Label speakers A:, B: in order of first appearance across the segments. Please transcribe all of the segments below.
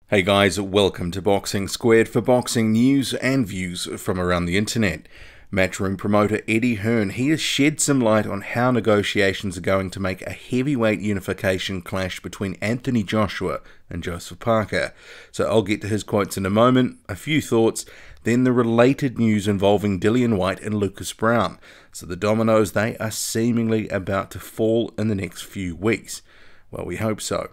A: Hey guys, welcome to Boxing Squared for boxing news and views from around the internet. Matchroom promoter Eddie Hearn, he has shed some light on how negotiations are going to make a heavyweight unification clash between Anthony Joshua and Joseph Parker. So I'll get to his quotes in a moment, a few thoughts, then the related news involving Dillian Whyte and Lucas Browne. So the dominoes, they are seemingly about to fall in the next few weeks. Well, we hope so.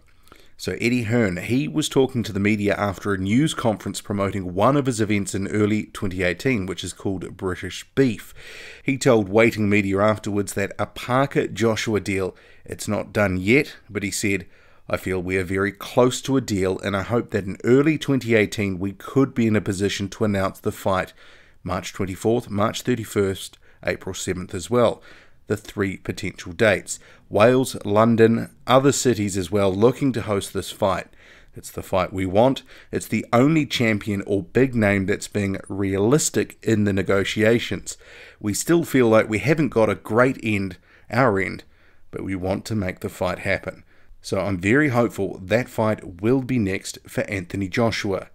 A: So Eddie Hearn, he was talking to the media after a news conference promoting one of his events in early 2018, which is called British Beef. He told waiting media afterwards that a Parker-Joshua deal, it's not done yet, but he said, "I feel we are very close to a deal, and I hope that in early 2018 we could be in a position to announce the fight March 24th, March 31st, April 7th as well." The three potential dates. Wales, London, other cities as well looking to host this fight. It's the fight we want. It's the only champion or big name that's being realistic in the negotiations. We still feel like we haven't got a great end, our end, but we want to make the fight happen. So I'm very hopeful that fight will be next for Anthony Joshua.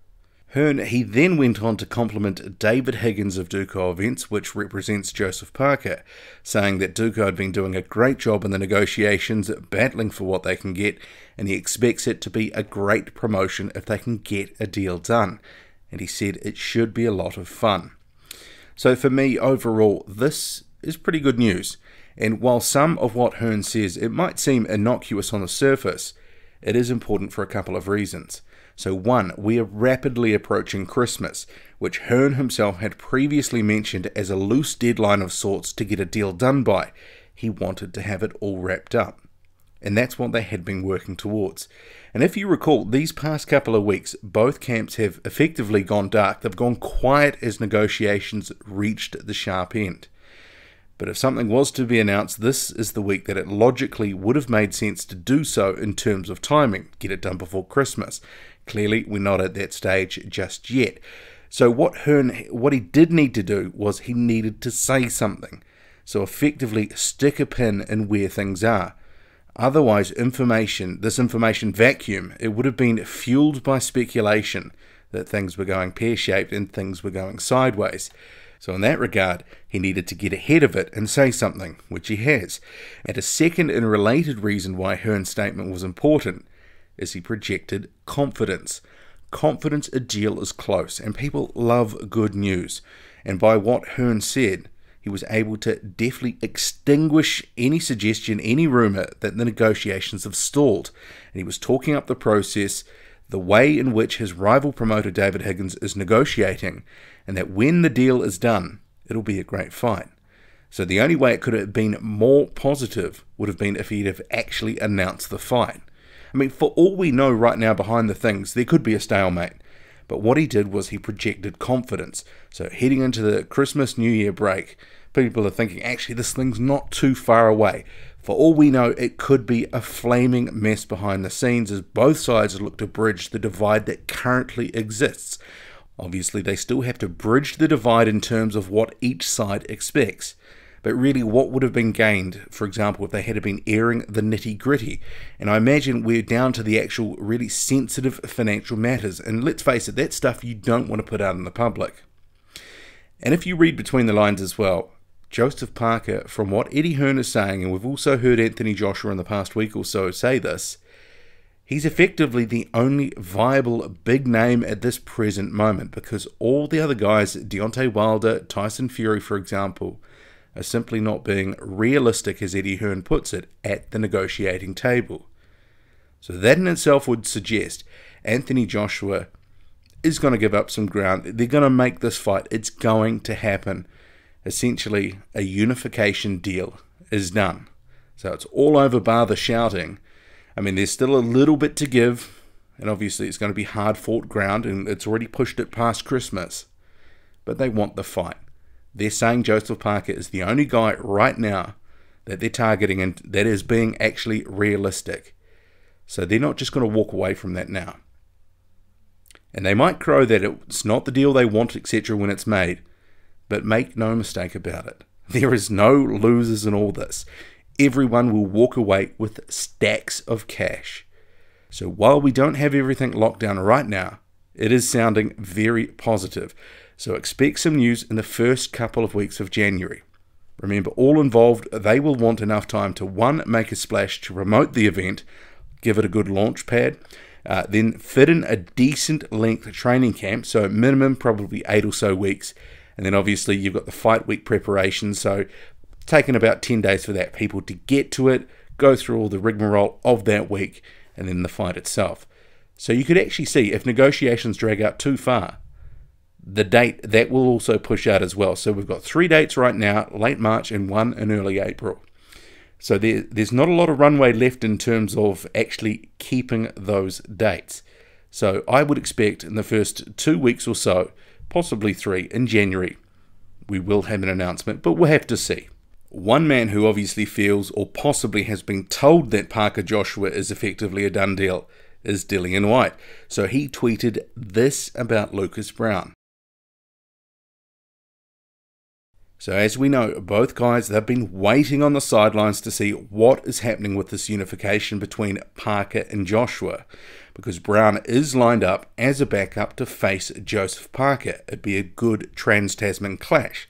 A: Hearn, he then went on to compliment David Higgins of Duco Events, which represents Joseph Parker, saying that Duco had been doing a great job in the negotiations, battling for what they can get, and he expects it to be a great promotion if they can get a deal done. And he said it should be a lot of fun. So for me, overall, this is pretty good news. And while some of what Hearn says, it might seem innocuous on the surface, it is important for a couple of reasons. So one, we are rapidly approaching Christmas, which Hearn himself had previously mentioned as a loose deadline of sorts to get a deal done by. He wanted to have it all wrapped up. And that's what they had been working towards. And if you recall, these past couple of weeks, both camps have effectively gone dark. They've gone quiet as negotiations reached the sharp end. But if something was to be announced, this is the week that it logically would have made sense to do so in terms of timing, get it done before Christmas. Clearly, we're not at that stage just yet. So what he did need to do was he needed to say something. So effectively stick a pin in where things are. Otherwise, this information vacuum, it would have been fueled by speculation that things were going pear-shaped and things were going sideways. So in that regard, he needed to get ahead of it and say something, which he has. And a second and related reason why Hearn's statement was important is he projected confidence. Confidence a deal is close, and people love good news. And by what Hearn said, he was able to definitely extinguish any suggestion, any rumour that the negotiations have stalled. And he was talking up the process, the way in which his rival promoter David Higgins is negotiating, and that when the deal is done, it'll be a great fight. So the only way it could have been more positive would have been if he'd have actually announced the fight. I mean, for all we know right now behind the things, there could be a stalemate. But what he did was he projected confidence. So heading into the Christmas New Year break, people are thinking, actually, this thing's not too far away. For all we know, it could be a flaming mess behind the scenes as both sides look to bridge the divide that currently exists. Obviously, they still have to bridge the divide in terms of what each side expects. But really, what would have been gained, for example, if they had been airing the nitty-gritty? And I imagine we're down to the actual really sensitive financial matters. And let's face it, that's stuff you don't want to put out in the public. And if you read between the lines as well, Joseph Parker, from what Eddie Hearn is saying, and we've also heard Anthony Joshua in the past week or so say this, he's effectively the only viable big name at this present moment, because all the other guys, Deontay Wilder, Tyson Fury, for example, are simply not being realistic, as Eddie Hearn puts it, at the negotiating table. So that in itself would suggest Anthony Joshua is going to give up some ground. They're going to make this fight. It's going to happen. Essentially, a unification deal is done. So it's all over bar the shouting. I mean, there's still a little bit to give, and obviously it's going to be hard-fought ground, and it's already pushed it past Christmas. But they want the fight. They're saying Joseph Parker is the only guy right now that they're targeting and that is being actually realistic. So they're not just going to walk away from that now. And they might crow that it's not the deal they want, etc. when it's made, but make no mistake about it. There is no losers in all this. Everyone will walk away with stacks of cash. So while we don't have everything locked down right now, it is sounding very positive. So expect some news in the first couple of weeks of January. Remember, all involved, they will want enough time to, one, make a splash to promote the event, give it a good launch pad, then fit in a decent length training camp, so minimum probably 8 or so weeks, and then obviously you've got the fight week preparation, so taking about 10 days for that, people to get to it, go through all the rigmarole of that week, and then the fight itself. So you could actually see, if negotiations drag out too far, the date, that will also push out as well. So we've got 3 dates right now, late March and 1 in early April. So there's not a lot of runway left in terms of actually keeping those dates. So I would expect in the first 2 weeks or so, possibly 3 in January, we will have an announcement, but we'll have to see. One man who obviously feels or possibly has been told that Parker Joshua is effectively a done deal is Dillian Whyte. So he tweeted this about Lucas Browne. So as we know, both guys, they've been waiting on the sidelines to see what is happening with this unification between Parker and Joshua, because Browne is lined up as a backup to face Joseph Parker. It'd be a good trans-Tasman clash.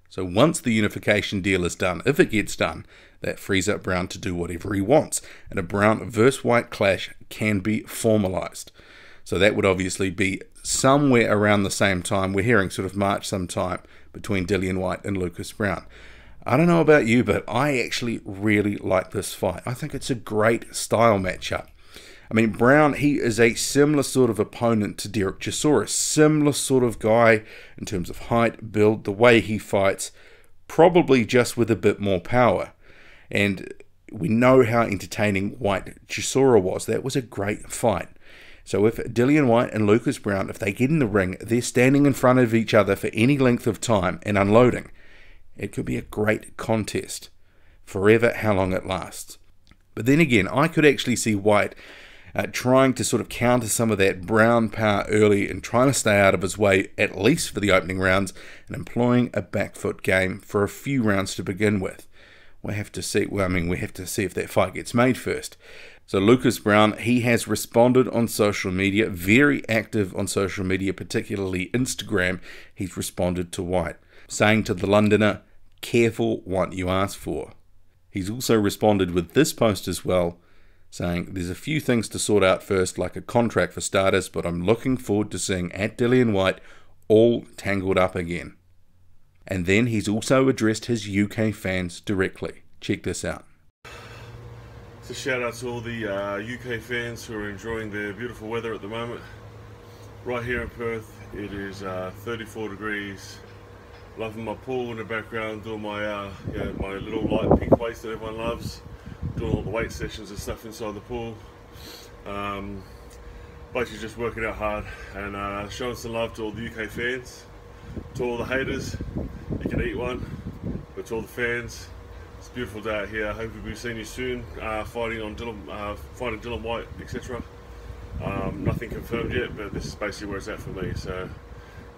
A: So once the unification deal is done, if it gets done, that frees up Browne to do whatever he wants, and a Browne versus Whyte clash can be formalised. So that would obviously be somewhere around the same time. We're hearing sort of March sometime between Dillian Whyte and Lucas Browne. I don't know about you, but I actually really like this fight. I think it's a great style matchup. I mean, Browne, he is a similar sort of opponent to Derek Chisora, similar sort of guy in terms of height, build, the way he fights, probably just with a bit more power. And we know how entertaining Whyte Chisora was. That was a great fight. So if Dillian Whyte and Lucas Browne, if they get in the ring, they're standing in front of each other for any length of time and unloading. It could be a great contest. Forever how long it lasts. But then again, I could actually see Whyte trying to sort of counter some of that Browne power early and trying to stay out of his way, at least for the opening rounds, and employing a back foot game for a few rounds to begin with. We have to see, we have to see if that fight gets made first. So Lucas Browne, he has responded on social media, very active on social media, particularly Instagram. He's responded to Whyte, saying to the Londoner, "Careful what you ask for." He's also responded with this post as well, saying, "There's a few things to sort out first, like a contract for starters, but I'm looking forward to seeing at Dillian Whyte all tangled up again." And then he's also addressed his UK fans directly. Check this out.
B: So shout out to all the UK fans who are enjoying their beautiful weather at the moment. Right here in Perth, it is 34 degrees. Loving my pool in the background, doing my my little light pink weights that everyone loves. Doing all the weight sessions and stuff inside the pool. Basically just working out hard and showing some love to all the UK fans. To all the haters, you can eat one. But to all the fans, it's a beautiful day out here. Hopefully we'll be seeing you soon, fighting Dillian Whyte, etc. Nothing confirmed yet, but this is basically where it's at for me. So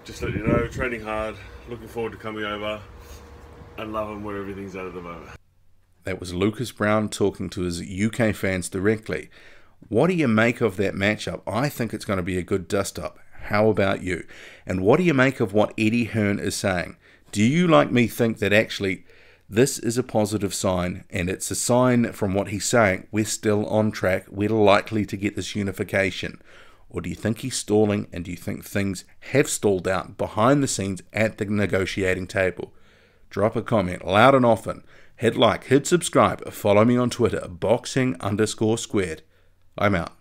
B: just let you know, training hard, looking forward to coming over, and loving where everything's at the moment.
A: That was Lucas Browne talking to his UK fans directly. What do you make of that matchup? I think it's going to be a good dust-up. How about you? And what do you make of what Eddie Hearn is saying? Do you, like me, think that actually this is a positive sign, and it's a sign from what he's saying we're still on track, we're likely to get this unification? Or do you think he's stalling, and do you think things have stalled out behind the scenes at the negotiating table? Drop a comment loud and often. Hit like, hit subscribe, follow me on Twitter, boxing_squared. I'm out.